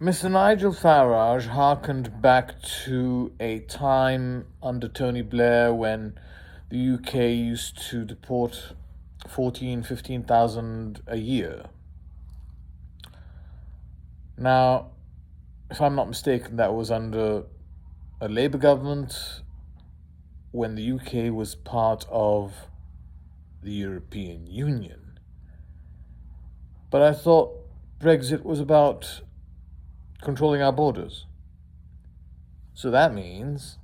Mr. Nigel Farage harkened back to a time under Tony Blair when the UK used to deport 15,000 a year. Now, if I'm not mistaken, that was under a Labour government when the UK was part of the European Union. But I thought Brexit was about controlling our borders. So that means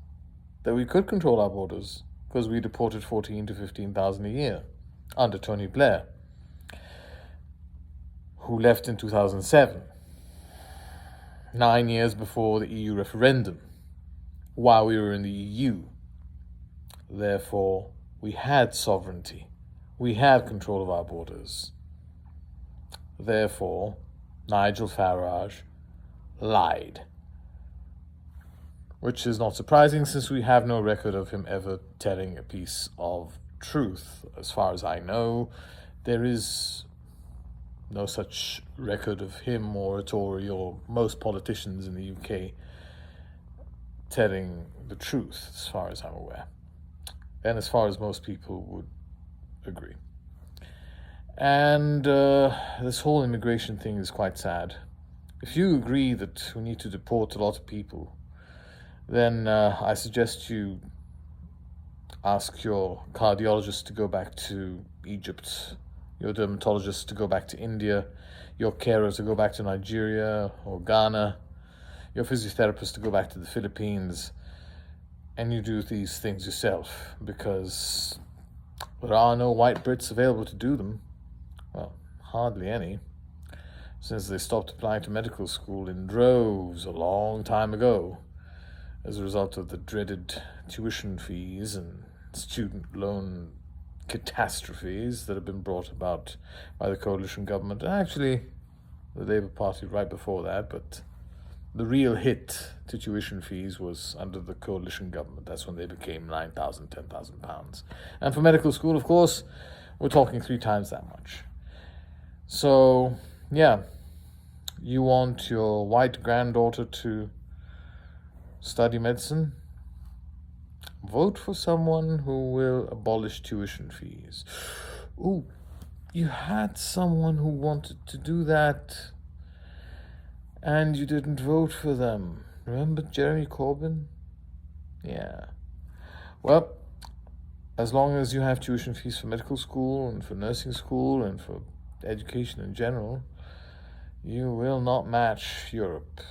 that we could control our borders because we deported 14 to 15,000 a year under Tony Blair, who left in 2007, 9 years before the EU referendum, while we were in the EU. Therefore, we had sovereignty. We had control of our borders. Therefore, Nigel Farage lied. Which is not surprising since we have no record of him ever telling a piece of truth. As far as I know, there is no such record of him or a Tory or most politicians in the UK telling the truth, as far as I'm aware. And as far as most people would agree. And this whole immigration thing is quite sad. If you agree that we need to deport a lot of people, then I suggest you ask your cardiologist to go back to Egypt, your dermatologist to go back to India, your carer to go back to Nigeria or Ghana, your physiotherapist to go back to the Philippines, and you do these things yourself, because there are no white Brits available to do them. Well, hardly any, since they stopped applying to medical school in droves a long time ago as a result of the dreaded tuition fees and student loan catastrophes that have been brought about by the coalition government, and actually the Labour Party right before that, but the real hit to tuition fees was under the coalition government. That's when they became £9,000, £10,000. And for medical school, of course, we're talking 3 times that much. So, yeah, you want your white granddaughter to study medicine? Vote for someone who will abolish tuition fees. Ooh, you had someone who wanted to do that, and you didn't vote for them. Remember Jeremy Corbyn? Yeah. Well, as long as you have tuition fees for medical school and for nursing school and for education in general, you will not match Europe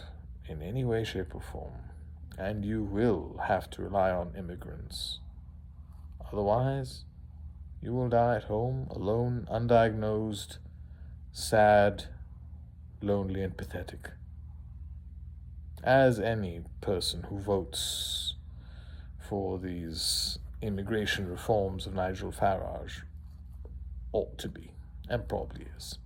in any way, shape, or form. And you will have to rely on immigrants. Otherwise, you will die at home, alone, undiagnosed, sad, lonely, and pathetic. As any person who votes for these immigration reforms of Nigel Farage ought to be, and probably is.